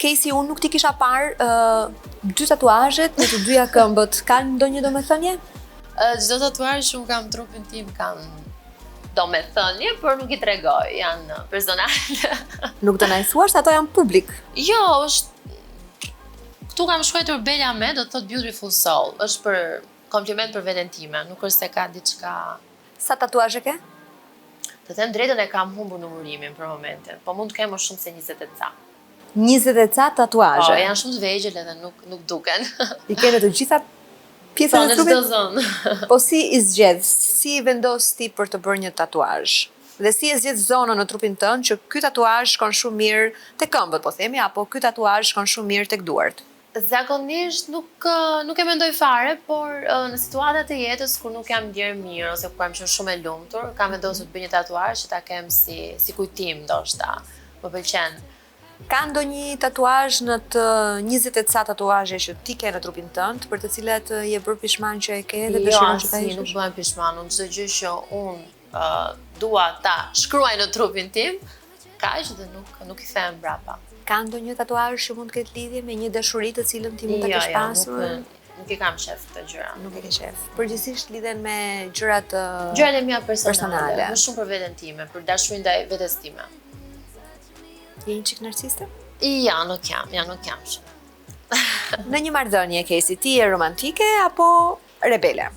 Casey, unë nuk ti kisha parë dy tatuazhet në të dyja këmbët. Kanë ndonjë domethënie? Çdo tatuazh që unë kam trupin tim kanë domethënie, por nuk i tregoj, janë personale. Nuk do na i thuash se ato janë publik. Jo, është këtu kam shkruar Bela me, do të thotë beautiful soul. Është për kompliment për veten time, nuk është se ka diçka. Sa tatuazhe ke? Të them drejtën e kam humbur numërimin për momentin, po mund të kem më shumë se 20 e ca. 20 e ca tatuazhe. Po, janë shumë të vegjël edhe nuk duken. I ke në të gjitha pjesën e në trupit? çdo zonë. Po si i zgjedh? Si i vendos ti për të bërë një tatuazh? Dhe si e zgjedh zonën në trupin tënd që ky tatuazh shkon shumë mirë te këmbët, po themi, apo ky tatuazh shkon shumë mirë tek duart? Zakonisht nuk e mendoj fare, por në situatat e jetës kur nuk jam ndjerë mirë ose kur kam qenë shumë e lumtur, kam vendosur të bëj një tatuazh që ta kem si kujtim ndoshta. Më pëlqen. Ka ndonjë tatuazh në të 20 e ca tatuazhe që ti ke në trupin tënd, për të cilat je bërë pishman që e ke dhe dëshiron që ta Jo, heqësh? nuk bëhem pishman, unë çdo gjë që unë dua ta shkruaj në trupin tim, kaq dhe nuk i them brapa. Ka ndonjë tatuazh që mund të ketë lidhje me një dashuri të cilën ti mund ta kesh pasur? Nuk i kam shef të gjëra. Nuk e ke qef. Përgjithsisht lidhen me gjërat Gjërat e mia personale, personale. më shumë për veten time, për dashurinë ndaj vetes time. Je një çik narciste? Ja, nuk jam shumë. Në një marrëdhënie, Casey, ti je romantike apo rebele?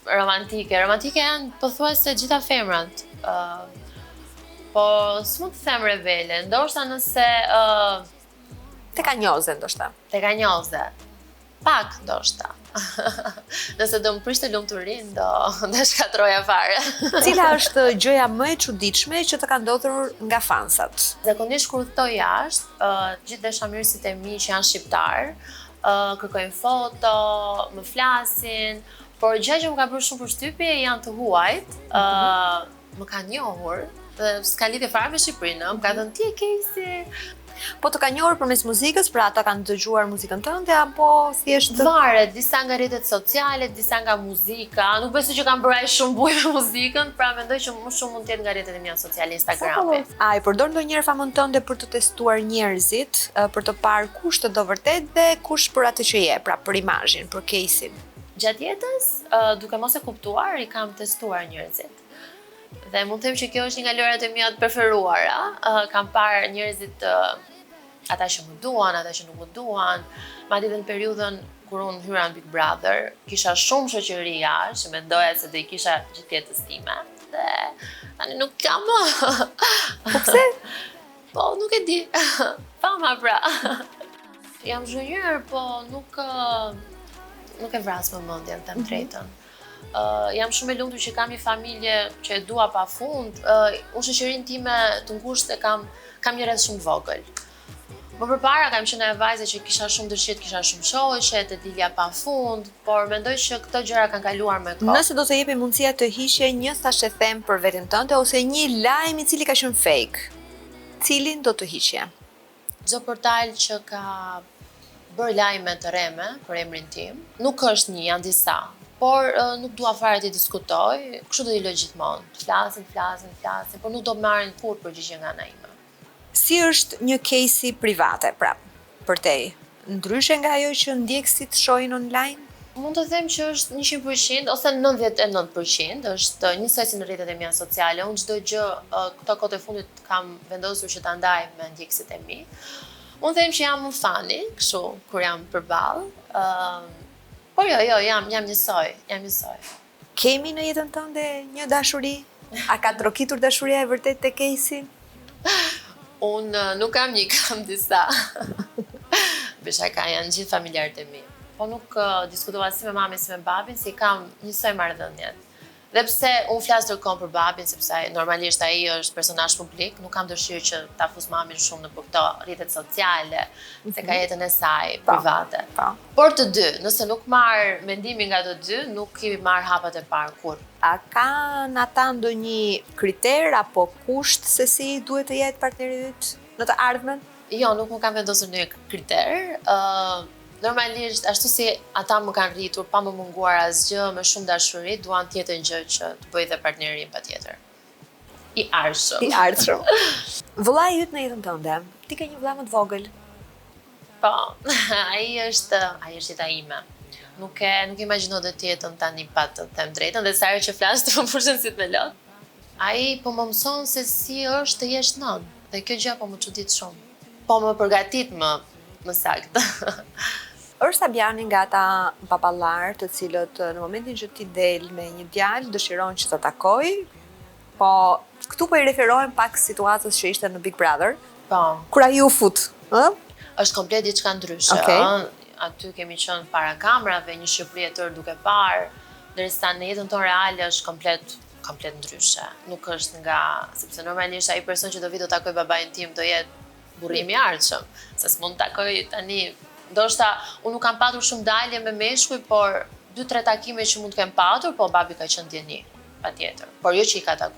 Romantike janë pothuajse gjitha femrat. Po s'mund të them rebele, ndoshta nëse Te ka njoze ndoshta. te ka njoze. Pak ndoshta. Nëse do më prishte lumturinë, do shkatroja fare. Cila është gjëja më e çuditshme që të ka ndodhur nga fansat? Zakonisht kur udhtoj jashtë, gjithë dashamirësit e mi që janë shqiptar, kërkojnë foto, më flasin, por gjë që më ka bërë shumë përshtypje janë të huajt, më kanë njohur, dhe s'ka lidhje fare me Shqipërinë, më ka thënë ti e Casey. Po të ka njohur përmes muzikës, pra ata kanë dëgjuar muzikën tënde apo thjesht Varet, disa nga rrjetet sociale, disa nga muzika. Nuk besoj që kanë bërë aq shumë bujë me muzikën, pra mendoj që më shumë mund të jetë nga rrjetet e mia sociale, Instagrami. A i përdor ndonjëherë famën tënde për të testuar njerëzit, për të parë kush të do vërtet dhe kush për atë që je, pra për imazhin, për Casey? Gjatë jetës, duke mos e kuptuar, i kam testuar njerëzit. Dhe mund të them që kjo është një nga lojrat e mia të preferuara. Kam parë njerëzit, ata që më duan, ata që nuk më duan. Madje edhe në periudhën kur unë hyra në Big Brother, kisha shumë shoqëri jashtë, që mendoja se do i kisha gjithë jetës time. Dhe tani nuk kam më. Po pse? Po, nuk e di. Fama pra. Jam zhgënjur, po nuk e vras më mendjen, them drejtën. Jam shumë e lumtur që kam një familje që e dua pafund. Unë shoqërinë time të ngushtë kam një rreth shumë vogël. Më përpara kam qenë e vajze që kisha shumë dëshirë, kisha shumë shoqe, të dilja pafund, por mendoj që këto gjëra kanë kaluar me kohë. Nëse do të jepi mundësia të hiqje një thashë them për veten tënde ose një lajm i cili ka qenë fake, cilin do të hiqje? Çdo portal që ka bërë lajme të rreme për emrin tim, nuk është një, janë disa. Por nuk dua fare të diskutoj, kështu do t'i lë gjithmonë. Flasin, por nuk do marrin kur përgjigje nga ana ime. Si është një Casey private, pra, për te? Ndryshe nga ajo që ndjekësit shohin online? Mund të them që është 100% ose 99% është njësoj si në rrjetet e mia sociale. Unë çdo gjë këto kohë të fundit kam vendosur që ta ndaj me ndjekësit e mi. Unë them që jam një fani, kështu kur jam përballë. Por jo, jam njësoj. Kemi në jetën tënde një dashuri? A ka trokitur dashuria e vërtet te Casey? Unë nuk kam një, kam disa. Beshaka janë gjithë familjarët e mi. Po nuk diskutova si me mamin, si me babin, si kam njësoj marrëdhënien. Dhe pse unë flas ndërkohë për babin, sepse normalisht ai është personazh publik, nuk kam dëshirë që ta fus mamin shumë në këto rrjetet sociale, se ka jetën e saj private. Por të dy, nëse nuk marr mendimin nga të dy, nuk i marr hapat e parë kur. A kanë ata ndonjë kriter apo kusht se si duhet të jetë partneri yt në të ardhmen? Jo, nuk më kam vendosur një kriter. Normalisht, ashtu si ata më kanë rritur, pa më munguar asgjë, me shumë dashuri, duan tjetër gjë që të bëj dhe partnerin patjetër. I arshëm. I ardhshëm. Vëllai yt në jetën tënde, ti ke një vëlla më të vogël. Po, ai është jeta ime. Nuk imagjino dhe tjetën tani pa të them drejtën, dhe sa herë që flas të më fushën si të me lot. Ai po më mëson se si është të jesh nën, dhe kjo gjë po më çudit shumë. Po më përgatit më saktë. Është Fabiani nga ata papallar të cilët në momentin që ti del me një djalë dëshiron që të takoj, po këtu po i referohem pak situatës që ishte në Big Brother, Po, kur ai u fut, ë? është komplet diçka ndryshe. Okej. Aty kemi qenë para kamerave, një Shqipëri e tërë duke parë, ndërsa në jetën tonë reale është komplet ndryshe. Nuk është sepse normalisht ai person që do vi do takoj babain tim do jetë burrimi i ardhshëm, se s'mund takoj tani. Ndoshta unë nuk kam patur shumë dalje me meshkuj, por 2-3 takime që mund të kem patur, po babi ka qenë djeni, patjetër. Por jo që i ka takuar.